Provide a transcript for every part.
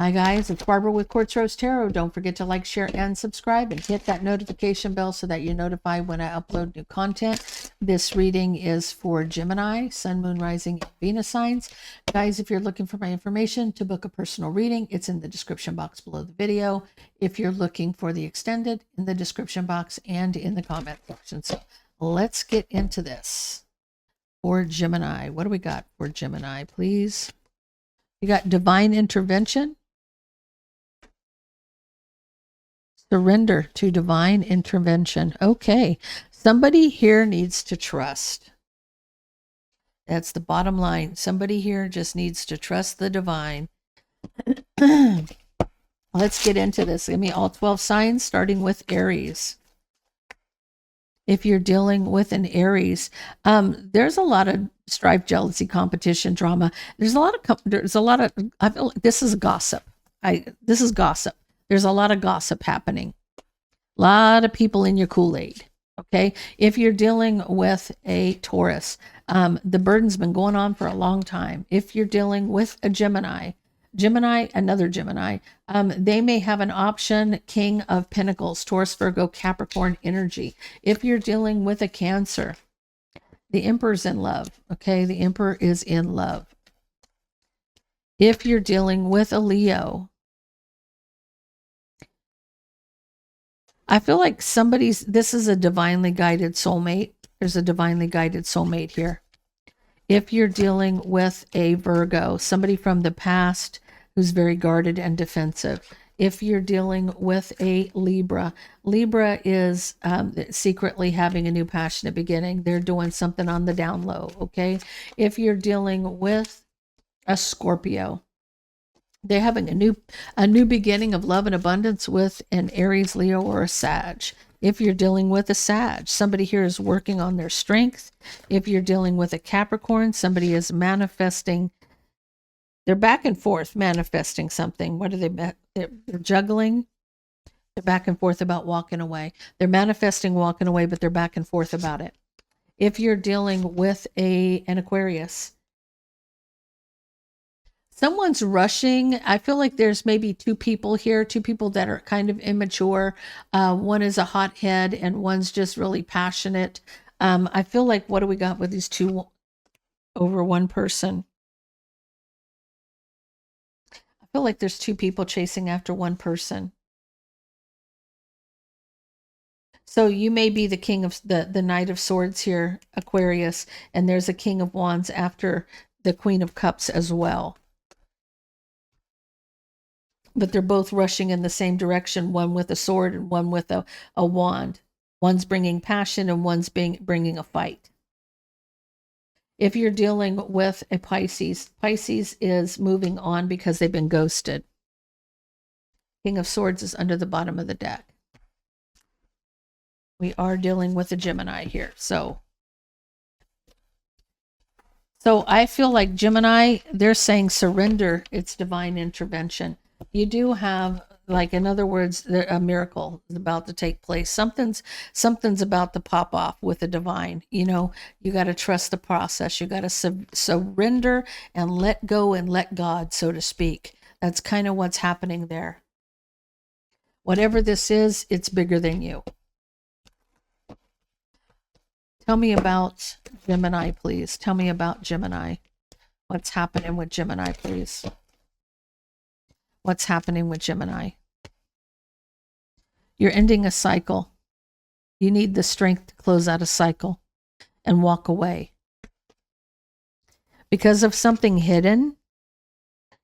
Hi guys, it's Barbara with Quartz Rose Tarot. Don't forget to like, share, and subscribe, and hit that notification bell so that you're notified when I upload new content. This reading is for Gemini, Sun, Moon, Rising, and Venus signs. Guys, if you're looking for my information to book a personal reading, it's in the description box below the video. If you're looking for the extended, in the description box and in the comment section. So let's get into this. For Gemini, what do we got for Gemini, please? You got divine intervention. Surrender to divine intervention. Okay. Somebody here needs to trust. That's the bottom line. Somebody here just needs to trust the divine. Let's get into this. Give me all 12 signs, starting with Aries. If you're dealing with an Aries, there's a lot of strife, jealousy, competition, drama. There's a lot of, I feel like this is gossip. This is gossip. There's a lot of gossip happening. A lot of people in your Kool-Aid. Okay. If you're dealing with a Taurus, the burden's been going on for a long time. If you're dealing with a Gemini, another Gemini, they may have an option, King of Pentacles, Taurus, Virgo, Capricorn energy. If you're dealing with a Cancer, the Emperor's in love. Okay. The Emperor is in love. If you're dealing with a Leo, I feel like this is a divinely guided soulmate. There's a divinely guided soulmate here. If you're dealing with a Virgo, somebody from the past who's very guarded and defensive. If you're dealing with a Libra, Libra is secretly having a new passionate beginning. They're doing something on the down low, okay? If you're dealing with a Scorpio, they're having a new beginning of love and abundance with an Aries, Leo, or a Sag. If you're dealing with a Sag, somebody here is working on their strength. If you're dealing with a Capricorn, somebody is manifesting. They're back and forth manifesting something. What are they? They're juggling. They're back and forth about walking away. They're manifesting walking away, but they're back and forth about it. If you're dealing with an Aquarius, someone's rushing. I feel like there's maybe two people here, two people that are kind of immature. One is a hothead and one's just really passionate. I feel like, what do we got with these two over one person? I feel like there's two people chasing after one person. So you may be the king of the Knight of Swords here, Aquarius, and there's a King of Wands after the Queen of Cups as well. But they're both rushing in the same direction, one with a sword and one with a wand. One's bringing passion and one's bringing a fight. If you're dealing with a Pisces, Pisces is moving on because they've been ghosted. King of Swords is under the bottom of the deck. We are dealing with a Gemini here. So I feel like Gemini, they're saying surrender. It's divine intervention. You do have, like, in other words, a miracle is about to take place. Something's about to pop off with the divine. You know, you got to trust the process. You got to surrender and let go and let God, so to speak. That's kind of what's happening there. Whatever this is, it's bigger than you. Tell me about Gemini, please. Tell me about Gemini. What's happening with Gemini, please? What's happening with Gemini? You're ending a cycle. You need the strength to close out a cycle and walk away. Because of something hidden,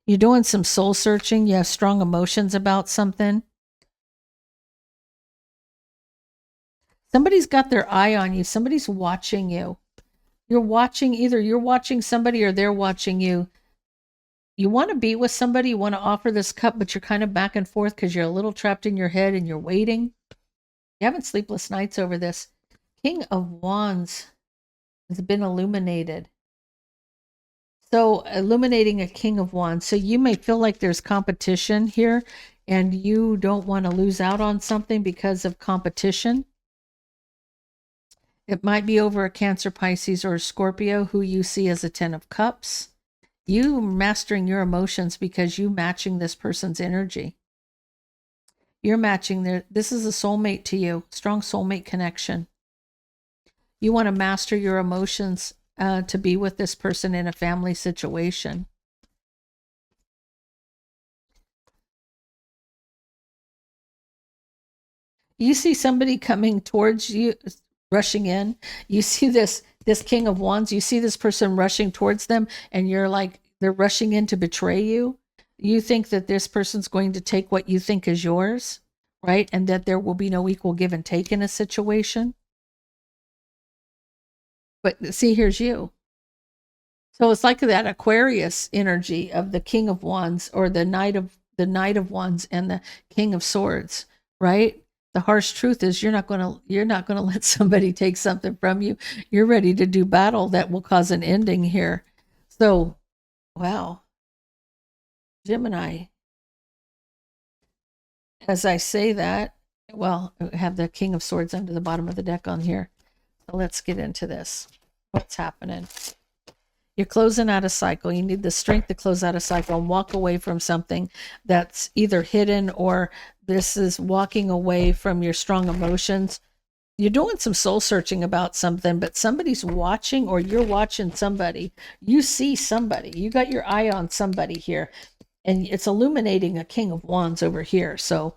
you're doing some soul searching. You have strong emotions about something. Somebody's got their eye on you. Somebody's watching you. Either you're watching somebody or they're watching you. You want to be with somebody, you want to offer this cup, but you're kind of back and forth because you're a little trapped in your head and you're waiting. You're having sleepless nights over this. King of Wands has been illuminated. So illuminating a King of Wands. So you may feel like there's competition here and you don't want to lose out on something because of competition. It might be over a Cancer, Pisces, or a Scorpio who you see as a 10 of Cups. You mastering your emotions because you matching this person's energy. You're matching this is a soulmate to you, strong soulmate connection. You want to master your emotions to be with this person in a family situation. You see somebody coming towards you, rushing in. You see this King of Wands. You see this person rushing towards them, and you're like, they're rushing in to betray you. You think that this person's going to take what you think is yours, right? And that there will be no equal give and take in a situation. But see, here's you. So it's like that Aquarius energy of the King of Wands or the Knight of Wands and the King of Swords, right? The harsh truth is you're not going to let somebody take something from you. You're ready to do battle that will cause an ending here. So, wow. Gemini. As I say that, well, I have the King of Swords under the bottom of the deck on here. So let's get into this. What's happening? You're closing out a cycle. You need the strength to close out a cycle and walk away from something that's either hidden or this is walking away from your strong emotions. You're doing some soul searching about something, but somebody's watching or you're watching somebody. You see somebody. You got your eye on somebody here. And it's illuminating a King of Wands over here. So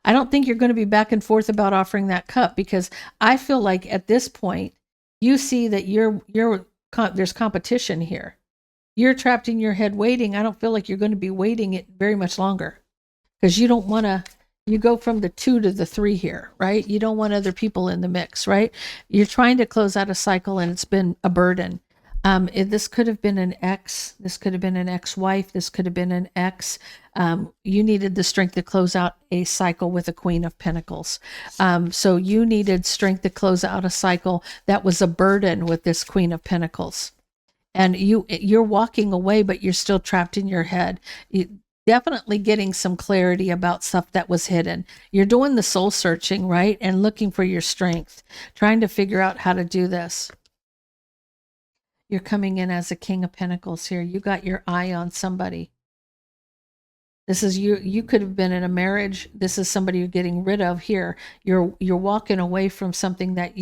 I don't think you're going to be back and forth about offering that cup because I feel like at this point, you see that there's competition here. You're trapped in your head waiting. I don't feel like you're going to be waiting it very much longer because you don't want to, you go from the 2 to the 3 here, right? You don't want other people in the mix, right? You're trying to close out a cycle and it's been a burden. This could have been an ex. This could have been an ex-wife. This could have been an ex. You needed the strength to close out a cycle with a Queen of Pentacles. So you needed strength to close out a cycle that was a burden with this Queen of Pentacles. And you're walking away, but you're still trapped in your head. Definitely getting some clarity about stuff that was hidden. You're doing the soul searching, right? And looking for your strength, trying to figure out how to do this. You're coming in as a King of Pentacles here. You got your eye on somebody. This is you could have been in a marriage. This is somebody you're getting rid of here. You're walking away from something that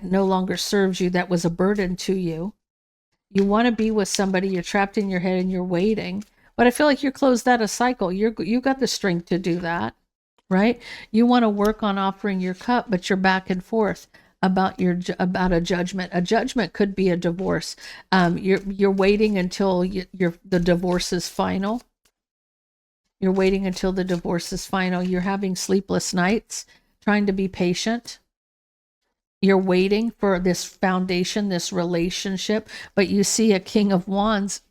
no longer serves you, that was a burden to you. You want to be with somebody, you're trapped in your head and you're waiting. But I feel like you're closed out a cycle. You got the strength to do that, right? You want to work on offering your cup, but you're back and forth about a judgment. A judgment could be a divorce. You're waiting until the divorce is final. You're waiting until the divorce is final. You're having sleepless nights, trying to be patient. You're waiting for this foundation, this relationship, but you see a King of Wands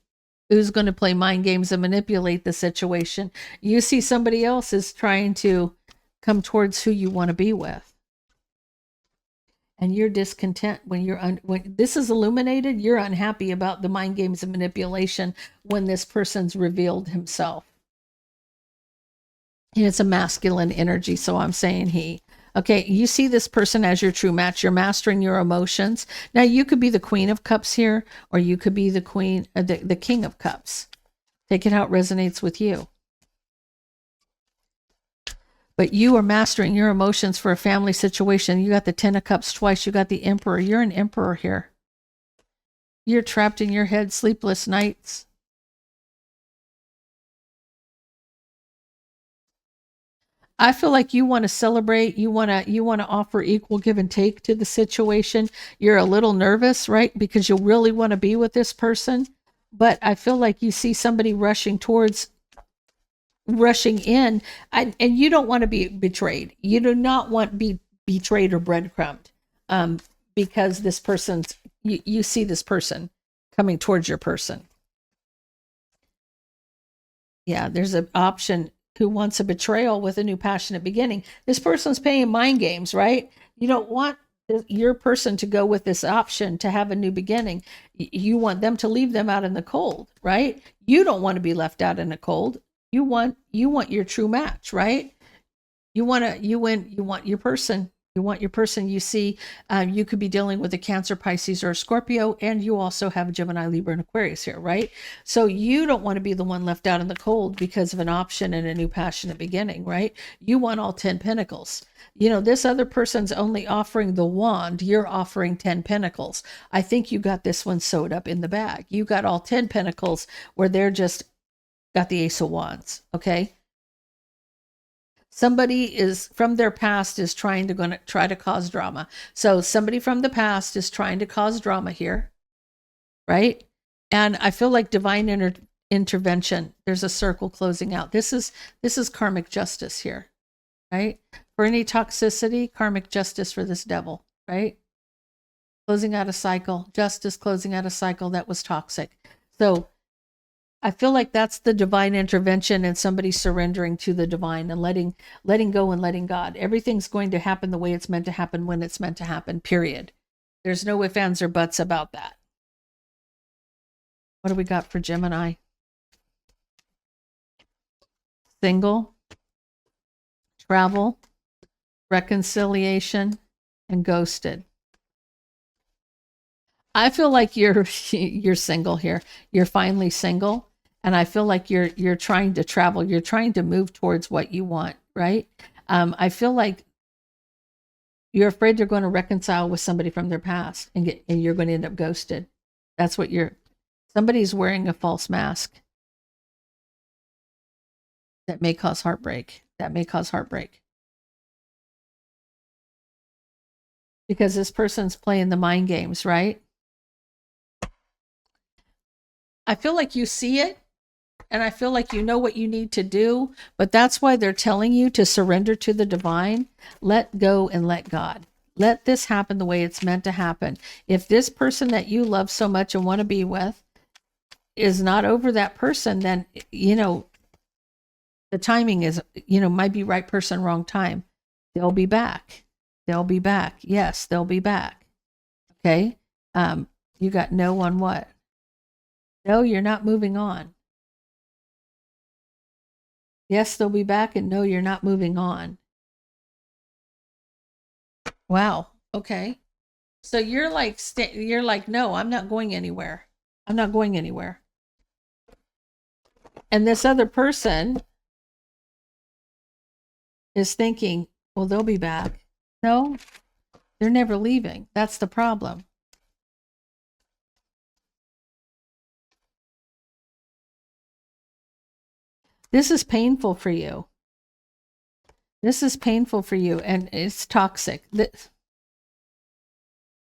who's going to play mind games and manipulate the situation. You see somebody else is trying to come towards who you want to be with. And you're discontent when this is illuminated. You're unhappy about the mind games and manipulation when this person's revealed himself. And it's a masculine energy, so I'm saying he. Okay, you see this person as your true match. You're mastering your emotions. Now, you could be the Queen of Cups here, or you could be the King of Cups. Take it how it resonates with you. But you are mastering your emotions for a family situation. You got the 10 of Cups twice. You got the Emperor. You're an Emperor here. You're trapped in your head, sleepless nights. I feel like you want to celebrate. You want to offer equal give and take to the situation. You're a little nervous, right? Because you really want to be with this person. But I feel like you see somebody rushing in, and you don't want to be betrayed. You do not want to be betrayed or breadcrumbed, because this person's, you see this person coming towards your person. Yeah, there's an option who wants a betrayal with a new passionate beginning. This person's playing mind games, right? You don't want your person to go with this option to have a new beginning. You want them to leave them out in the cold, right? You don't want to be left out in the cold. You want your true match, right? You want your person You want your person you see, you could be dealing with a Cancer, Pisces, or a Scorpio, and you also have a Gemini, Libra, and Aquarius here, right? So you don't want to be the one left out in the cold because of an option and a new passionate beginning, right? You want all 10 pentacles. You know, this other person's only offering the wand. You're offering 10 pentacles. I think you got this one sewed up in the bag. You got all 10 pentacles where they're just got the Ace of Wands, okay? Somebody is from their past is trying to try to cause drama. So somebody from the past is trying to cause drama here, right? And I feel like divine intervention. There's a circle closing out. This is karmic justice here, right? For any toxicity, karmic justice for this devil, right? Closing out a cycle, justice closing out a cycle that was toxic. So I feel like that's the divine intervention and somebody surrendering to the divine and letting go and letting God. Everything's going to happen the way it's meant to happen when it's meant to happen, period. There's no ifs, ands, or buts about that. What do we got for Gemini? Single, travel, reconciliation, and ghosted. I feel like you're single here. You're finally single. And I feel like you're trying to travel. You're trying to move towards what you want, right? I feel like you're afraid you're going to reconcile with somebody from their past and you're going to end up ghosted. That's what somebody's wearing a false mask. That may cause heartbreak. Because this person's playing the mind games, right? I feel like you see it. And I feel like you know what you need to do, but that's why they're telling you to surrender to the divine, let go and let God. Let this happen the way it's meant to happen. If this person that you love so much and want to be with is not over that person, then, you know, the timing is, you know, might be right person, wrong time. They'll be back. Yes, they'll be back. Okay. You got no on what? No, you're not moving on. Yes, they'll be back, and no, you're not moving on. Wow. Okay. So you're like, no, I'm not going anywhere. I'm not going anywhere. And this other person is thinking, well, they'll be back. No, they're never leaving. That's the problem. This is painful for you. This is painful for you, and it's toxic.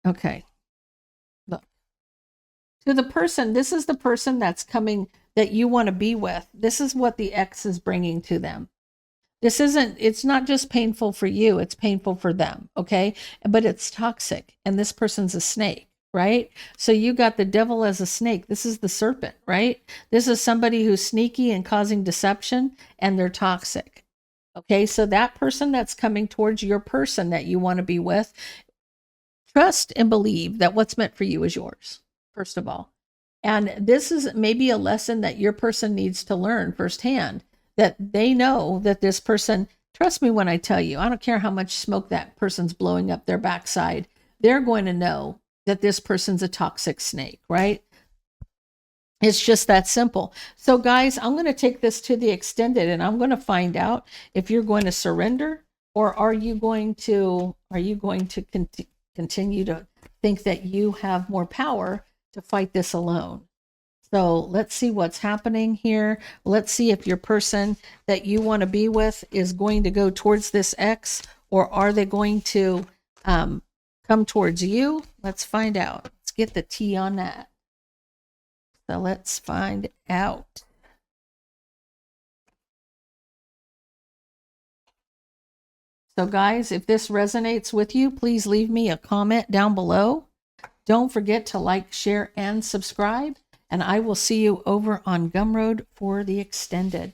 Okay. Look. To the person, this is the person that's coming that you want to be with. This is what the ex is bringing to them. It's not just painful for you, it's painful for them, okay? But it's toxic, and this person's a snake. Right? So you got the devil as a snake. This is the serpent, right? This is somebody who's sneaky and causing deception, and they're toxic. Okay, so that person that's coming towards your person that you want to be with, trust and believe that what's meant for you is yours, first of all. And this is maybe a lesson that your person needs to learn firsthand, that they know that this person, trust me when I tell you, I don't care how much smoke that person's blowing up their backside, they're going to know that this person's a toxic snake, right? It's just that simple. So guys, I'm going to take this to the extended, and I'm going to find out if you're going to surrender, or are you going to continue to think that you have more power to fight this alone. So let's see what's happening here. Let's see if your person that you want to be with is going to go towards this ex, or are they going to come towards you? Let's find out. Let's get the tea on that. So let's find out. So guys, if this resonates with you, please leave me a comment down below. Don't forget to like, share, and subscribe. And I will see you over on Gumroad for the extended.